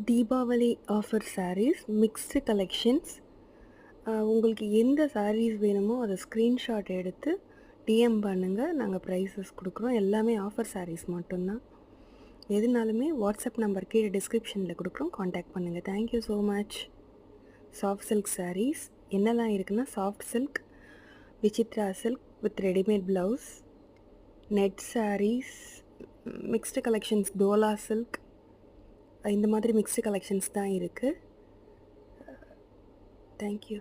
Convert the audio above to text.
Deepavali offer sarees mixed collections. உங்களுக்கு எந்த சாரீஸ் வேணுமோ அதை ஸ்க்ரீன்ஷாட் எடுத்து டிஎம் பண்ணுங்கள். நாங்கள் ப்ரைஸஸ் கொடுக்குறோம். எல்லாமே ஆஃபர் சாரீஸ் மட்டும்தான். எதுனாலுமே வாட்ஸ்அப் நம்பர் கீழே டிஸ்கிரிப்ஷனில் கொடுக்குறோம். காண்டாக்ட் பண்ணுங்கள். Thank you so much. Soft silk sarees என்னெல்லாம் இருக்குன்னா, soft silk, Vichitra silk with readymade blouse, net sarees, mixed collections, Dola silk, இந்த மாதிரி மிக்ஸ்டு கலெக்ஷன்ஸ் தான் இருக்குது. தேங்க்யூ.